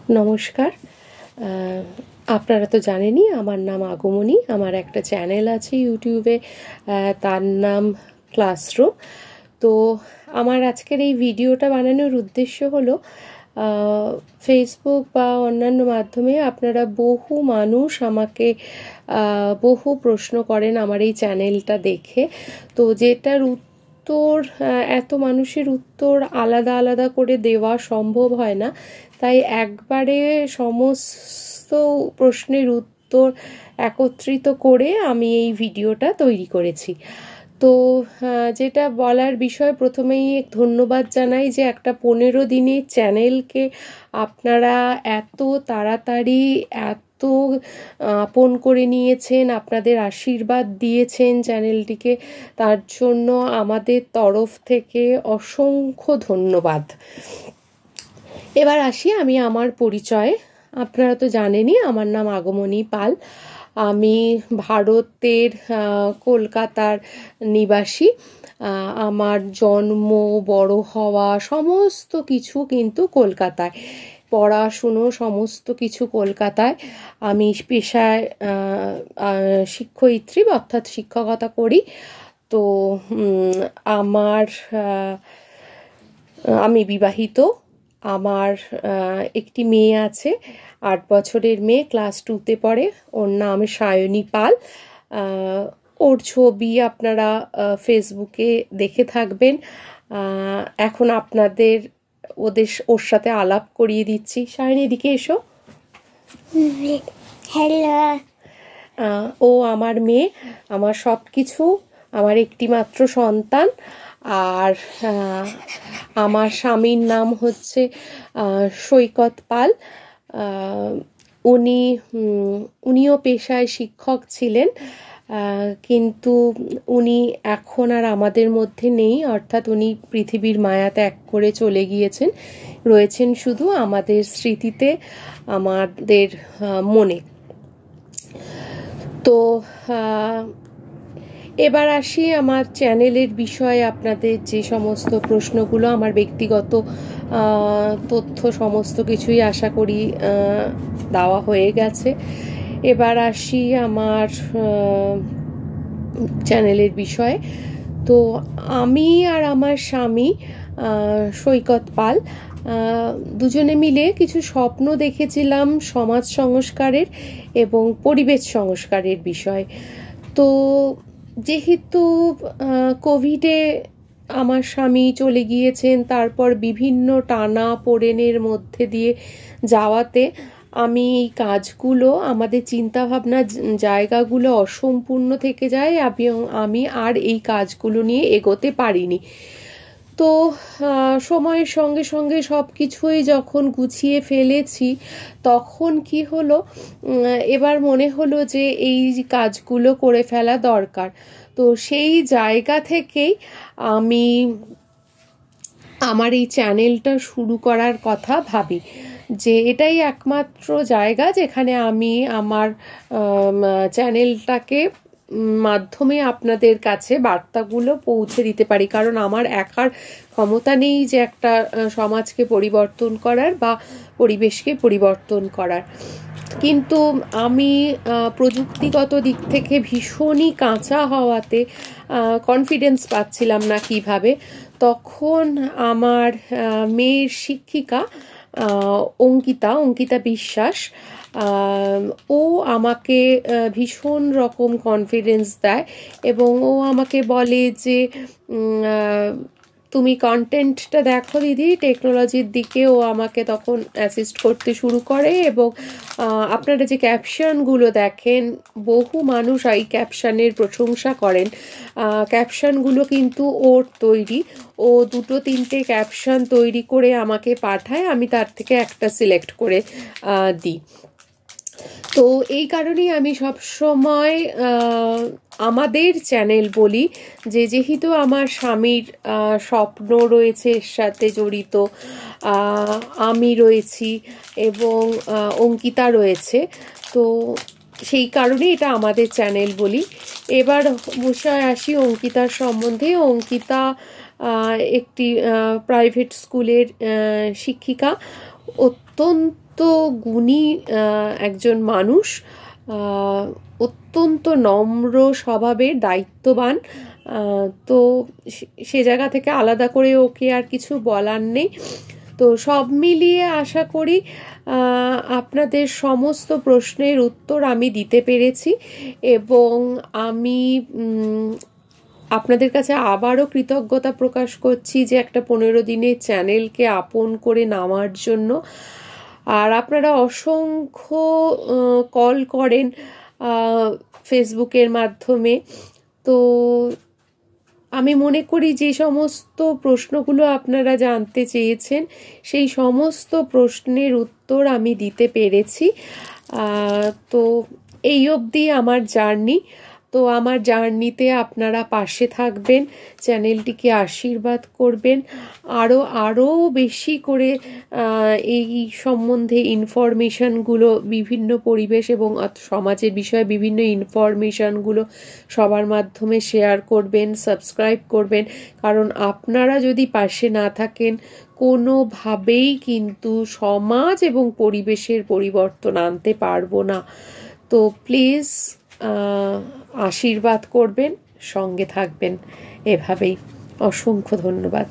নমস্কার। আপনারা তো জানেনই আমার নাম আগমনী। আমার একটা চ্যানেল আছে ইউটিউবে, তার নাম ক্লাসরুম। তো আমার আজকের এই ভিডিওটা বানানোর উদ্দেশ্য হলো ফেসবুক বা অন্যান্য মাধ্যমে আপনারা বহু মানুষ আমাকে বহু প্রশ্ন করেন আমার এই চ্যানেলটা দেখে। তো যেটার উত্তর এত মানুষের উত্তর আলাদা আলাদা করে দেওয়া সম্ভব হয় না, তাই একবারে সমস্ত প্রশ্নের উত্তর একত্রিত করে আমি এই ভিডিওটা তৈরি করেছি। তো যেটা বলার বিষয়, প্রথমেই ধন্যবাদ জানাই যে একটা 15 দিনের চ্যানেলকে আপনারা এত তাড়াতাড়ি এত আপন করে নিয়েছেন, আপনাদের আশীর্বাদ দিয়েছেন চ্যানেলটিকে, তার জন্য আমাদের তরফ থেকে অসংখ্য ধন্যবাদ। এবার আসি আমি আমার পরিচয়ে। আপনারা তো জানেনই আমার নাম আগমনী পাল। আমি ভারতের কলকাতার নিবাসী। আমার জন্ম, বড় হওয়া সমস্ত কিছু কিন্তু কলকাতায়, পড়াশুনো সমস্ত কিছু কলকাতায়। আমি পেশায় শিক্ষয়িত্রী, অর্থাৎ শিক্ষকতা করি। তো আমি বিবাহিত। আমার একটি মেয়ে আছে, 8 বছরের মেয়ে, ক্লাস 2তে পড়ে। ওর নাম সায়নী পাল। ওর ছবি আপনারা ফেসবুকে দেখে থাকবেন। এখন আপনাদের ওর সাথে আলাপ করিয়ে দিচ্ছি। সায়নী, এদিকে এসো। হ্যালো। ও আমার মেয়ে, আমার সব কিছু, আমার একটি মাত্র সন্তান। আর আমার স্বামীর নাম হচ্ছে সৈকত পাল। উনিও পেশায় শিক্ষক ছিলেন, কিন্তু উনি এখন আর আমাদের মধ্যে নেই, অর্থাৎ উনি পৃথিবীর মায়া ত্যাগ করে চলে গিয়েছেন, রয়েছেন শুধু আমাদের স্মৃতিতে, আমাদের মনে। তো এবার আসি আমার চ্যানেলের বিষয়ে। আপনাদের যে সমস্ত প্রশ্নগুলো, আমার ব্যক্তিগত তথ্য সমস্ত কিছুই আশা করি দেওয়া হয়ে গেছে। এবার আসি আমার চ্যানেলের বিষয়ে। তো আমি আর আমার স্বামী সৈকত পাল দুজনে মিলে কিছু স্বপ্ন দেখেছিলাম সমাজ সংস্কারের এবং পরিবেশ সংস্কারের বিষয়। তো যেহেতু কোভিডে আমার স্বামী চলে গিয়েছেন, তারপর বিভিন্ন টানা পোড়েনের মধ্যে দিয়ে যাওয়াতে আমি এই কাজগুলো, আমাদের চিন্তাভাবনা জায়গাগুলো অসম্পূর্ণ থেকে যায় এবং আমি আর এই কাজগুলো নিয়ে এগোতে পারিনি। তো সময়ের সঙ্গে সঙ্গে সব কিছুই যখন গুছিয়ে ফেলেছি, তখন কি হলো, এবার মনে হলো যে এই কাজগুলো করে ফেলা দরকার। তো সেই জায়গা থেকেই আমি আমার এই চ্যানেলটা শুরু করার কথা ভাবি, যে এটাই একমাত্র জায়গা যেখানে আমি আমার চ্যানেলটাকে মাধ্যমে আপনাদের কাছে বার্তাগুলো পৌঁছে দিতে পারি। কারণ আমার একার ক্ষমতা নেই যে একটা সমাজকে পরিবর্তন করার বা পরিবেশকে পরিবর্তন করার। কিন্তু আমি প্রযুক্তিগত দিক থেকে ভীষণই কাঁচা হওয়াতে কনফিডেন্স পাচ্ছিলাম না কিভাবে। তখন আমার মেয়ের শিক্ষিকা অঙ্কিতা বিশ্বাস, ও আমাকে ভীষণ রকম কনফিডেন্স দেয় এবং ও আমাকে বলে যে তুমি কন্টেন্টটা দেখো দিদি, টেকনোলজির দিকে ও আমাকে তখন অ্যাসিস্ট করতে শুরু করে। এবং আপনারা যে ক্যাপশনগুলো দেখেন, বহু মানুষ এই ক্যাপশনের প্রশংসা করেন। ক্যাপশনগুলো কিন্তু ওর তৈরি। ও 2-3টে ক্যাপশন তৈরি করে আমাকে পাঠায়, আমি তার থেকে একটা সিলেক্ট করে দিই। তো এই কারণেই আমি সব সময় আমাদের চ্যানেল বলি, যে যেহেতু আমার স্বামীর স্বপ্ন রয়েছে এর সাথে জড়িত, আমি রয়েছি এবং অঙ্কিতা রয়েছে, তো সেই কারণে এটা আমাদের চ্যানেল বলি। এবার বিষয় আসি অঙ্কিতার সম্বন্ধে। অঙ্কিতা একটি প্রাইভেট স্কুলের শিক্ষিকা, অত্যন্ত গুণী একজন মানুষ, অত্যন্ত নম্র স্বভাবের, দায়িত্ববান। তো সে জায়গা থেকে আলাদা করে ওকে আর কিছু বলার নেই। তো সব মিলিয়ে আশা করি আপনাদের সমস্ত প্রশ্নের উত্তর আমি দিতে পেরেছি, এবং আমি আপনাদের কাছে আবারও কৃতজ্ঞতা প্রকাশ করছি যে একটা 15 দিনের চ্যানেলকে আপন করে নেওয়ার জন্য। আর আপনারা অসংখ্য কল করেন ফেসবুকের মাধ্যমে। তো আমি মনে করি যে সমস্ত প্রশ্নগুলো আপনারা জানতে চেয়েছেন সেই সমস্ত প্রশ্নের উত্তর আমি দিতে পেরেছি। তো এই অবধি আমার জার্নি। তো আমার জার্নিতে আপনারা পাশে থাকবেন, চ্যানেলটিকে আশীর্বাদ করবেন, আরও বেশি করে এই সম্বন্ধে ইনফরমেশানগুলো, বিভিন্ন পরিবেশ এবং সমাজের বিষয়ে বিভিন্ন ইনফরমেশানগুলো সবার মাধ্যমে শেয়ার করবেন, সাবস্ক্রাইব করবেন। কারণ আপনারা যদি পাশে না থাকেন কোনোভাবেই কিন্তু সমাজ এবং পরিবেশের পরিবর্তন আনতে পারবো না। তো প্লিজ আশীর্বাদ করবেন, সঙ্গে থাকবেন এভাবেই। অসংখ্য ধন্যবাদ।